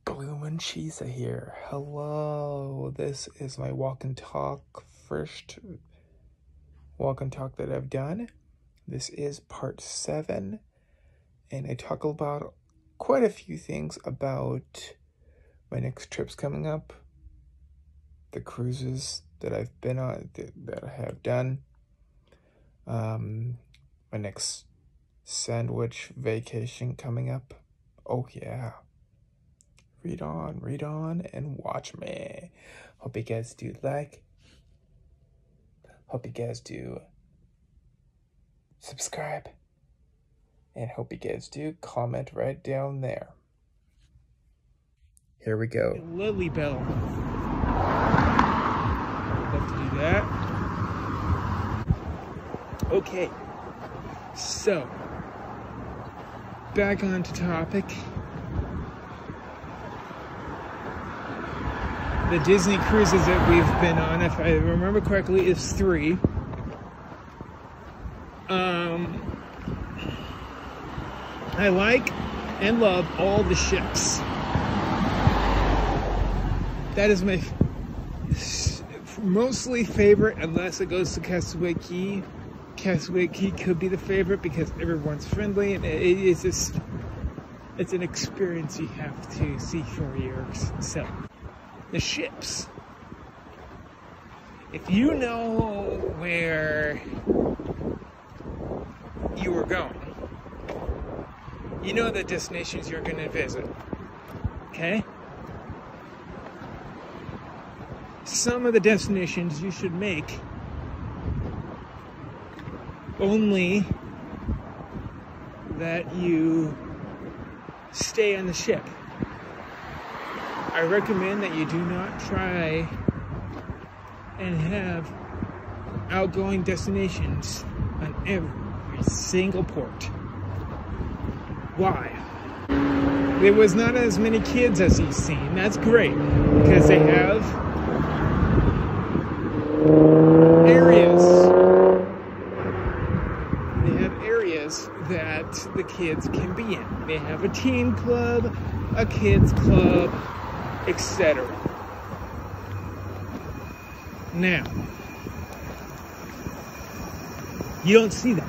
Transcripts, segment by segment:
Bloomin' Cheesa here. Hello. This is my walk and talk, first walk and talk that I've done. This is part 7, and I talk about quite a few things about my next trips coming up, the cruises that I've been on, that I have done, my next sandwich vacation coming up. Oh yeah. Read on, and watch me. Hope you guys do like. Hope you guys do subscribe. And hope you guys do comment right down there. Here we go. Lily Bell. I'd love to do that. Okay. So, back onto topic. The Disney cruises that we've been on, if I remember correctly, is 3. I like and love all the ships. That is my mostly favorite, unless it goes to Castaway Cay. Castaway Cay could be the favorite because everyone's friendly, and it's an experience you have to see for yourself. The ships. If you know where you are going, you know the destinations you're going to visit, okay? Some of the destinations you should make only that you stay on the ship. I recommend that you do not try and have outgoing destinations on every single port. Why? There was not as many kids as you've seen. That's great, because they have areas. They have areas that the kids can be in. They have a teen club, a kids club, etc. Now, you don't see that.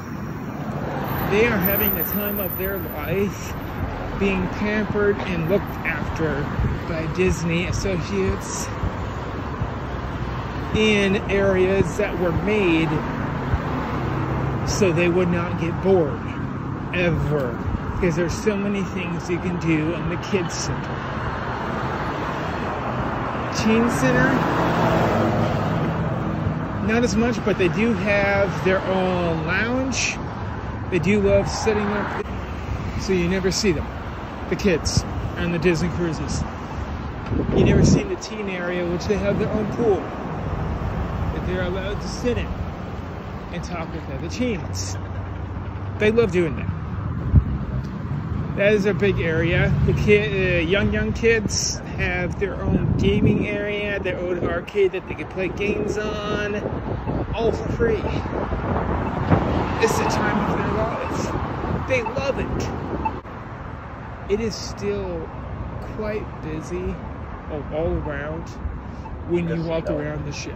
They are having the time of their life, being pampered and looked after by Disney associates in areas that were made so they would not get bored, ever. Because there's so many things you can do in the kids center. Teen center, not as much, but they do have their own lounge. They do love setting up, so you never see them, the kids on the Disney cruises. You never see the teen area, which they have their own pool that they're allowed to sit in and talk with other teens. They love doing that. That is a big area. The young kids have their own gaming area, their own arcade that they can play games on, all for free. It's the time of their lives. They love it. It is still quite busy all around when you walk around the ship.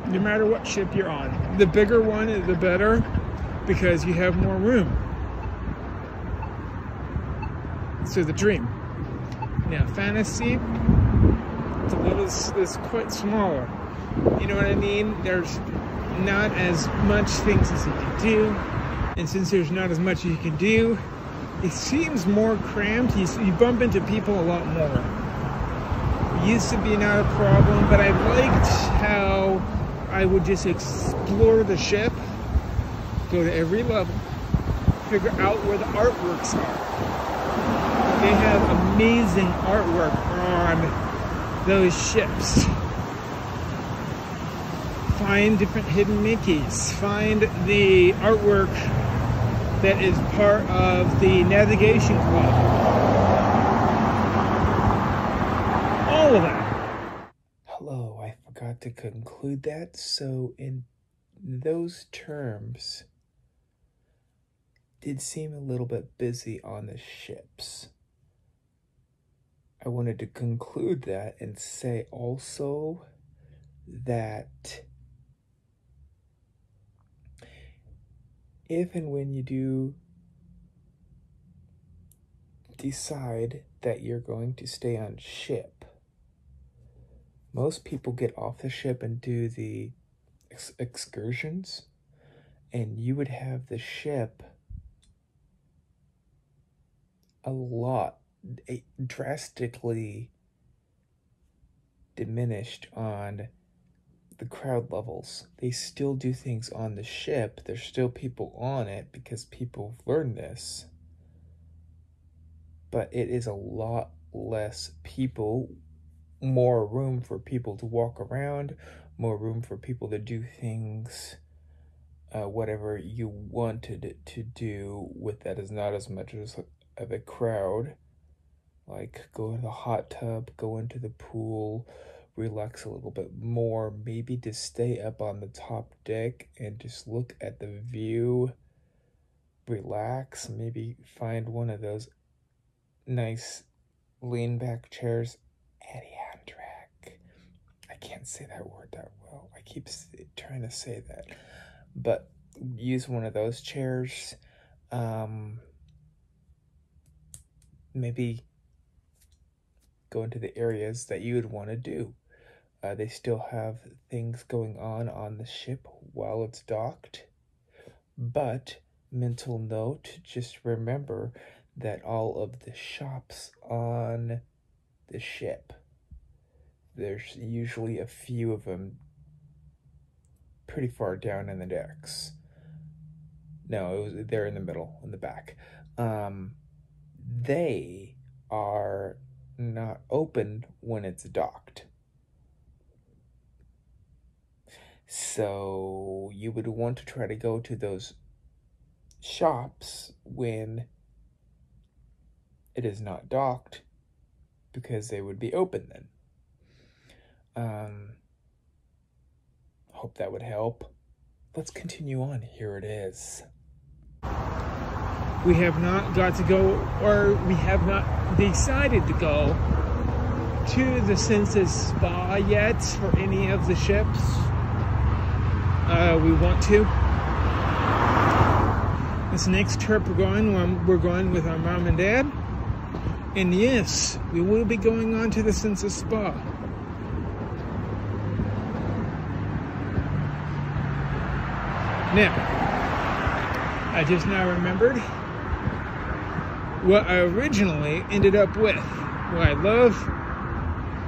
No matter what ship you're on. The bigger one, the better, because you have more room. So the Dream. Now Fantasy, it's quite smaller. You know what I mean? There's not as much things as you can do, and since there's not as much you can do, it seems more cramped. You bump into people a lot more. It used to be not a problem, but I liked how I would just explore the ship, go to every level, figure out where the artworks are. They have amazing artwork on those ships. Find different hidden Mickeys. Find the artwork that is part of the navigation club. All of that. Hello, I forgot to conclude that. So in those terms, did seem a little bit busy on the ships. I wanted to conclude that and say also that if and when you do decide that you're going to stay on ship, most people get off the ship and do the excursions, and you would have the ship drastically diminished on the crowd levels. They still do things on the ship. There's still people on it because people have learned this. But it is a lot less people, more room for people to walk around, more room for people to do things, whatever you wanted to do with that is not as much of a crowd. Like go to the hot tub, go into the pool, relax a little bit more, maybe to stay up on the top deck and just look at the view, relax, maybe find one of those nice lean back chairs. Adiantrack. I can't say that word that well. I keep trying to say that. But use one of those chairs. Maybe go into the areas that you would want to do. They still have things going on the ship while it's docked. But mental note, just remember that all of the shops on the ship, there's usually a few of them pretty far down in the decks. No, they're in the middle, in the back. They are not open when it's docked. So you would want to try to go to those shops when it is not docked, because they would be open then. Hope that would help. Let's continue on. Here it is. We have not got to go, or we have not decided to go to the Census Spa yet for any of the ships. We want to. This next trip we're going with our mom and dad. And yes, we will be going on to the Census Spa. Now, I just now remembered what I originally ended up with. Well, I love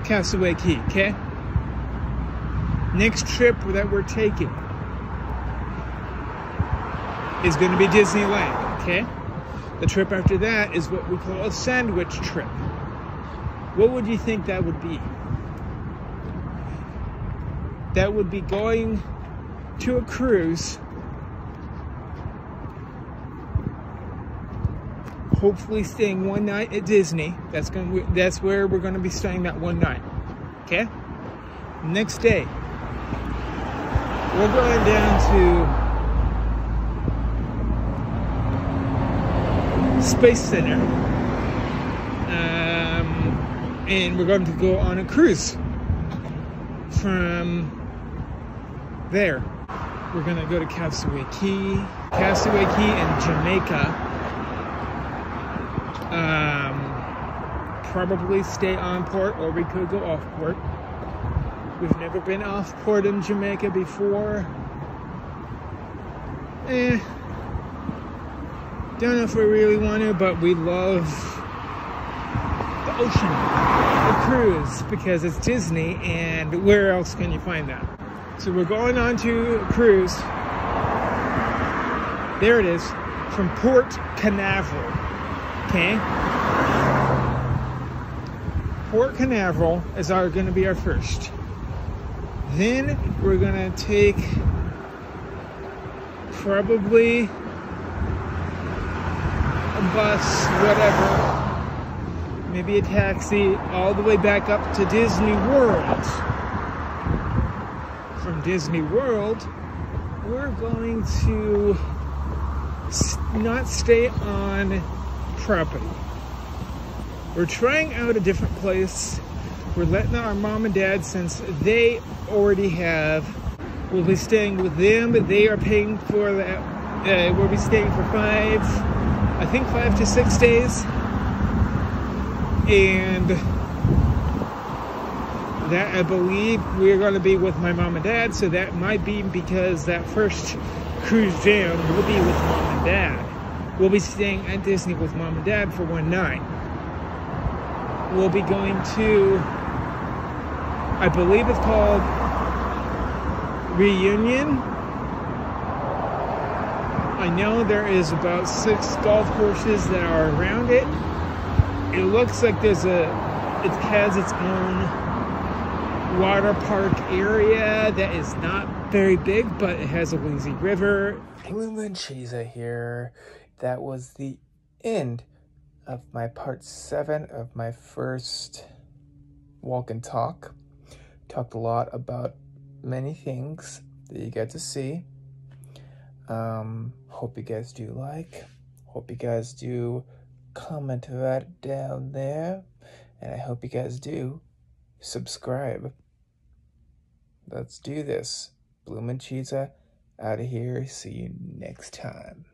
Castaway Cay, okay? Next trip that we're taking is going to be Disneyland, okay? The trip after that is what we call a sandwich trip. What would you think that would be? That would be going to a cruise, hopefully staying one night at Disney. That's where we're going to be staying that one night, okay? Next day, we're going down to Space Center, and we're going to go on a cruise from there. We're going to go to Castaway Cay in Jamaica. Probably stay on port, or we could go off port. We've never been off port in Jamaica before. Don't know if we really want to, but we love the ocean, the cruise, because it's Disney, and where else can you find that? So we're going on to a cruise. There it is, from Port Canaveral, okay? Port Canaveral is going to be our first. Then we're going to take probably a bus, whatever, maybe a taxi, all the way back up to Disney World. From Disney World, we're going to not stay on property. We're trying out a different place. We're letting our mom and dad, since they already have, we'll be staying with them. They are paying for that. We'll be staying for 5 to 6 days. And that, I believe, we're going to be with my mom and dad. So that might be because that first cruise down will be with mom and dad. We'll be staying at Disney with mom and dad for one night. We'll be going to, I believe it's called Reunion. I know there is about 6 golf courses that are around it. It looks like it has its own water park area that is not very big, but it has a lazy river. Bloomin' Cheesa here. That was the end of my part 7 of my first walk and talk. Talked a lot about many things that you get to see. Hope you guys do like. Hope you guys do comment that down there. And I hope you guys do subscribe. Let's do this. Bloomin' Cheesa out of here. See you next time.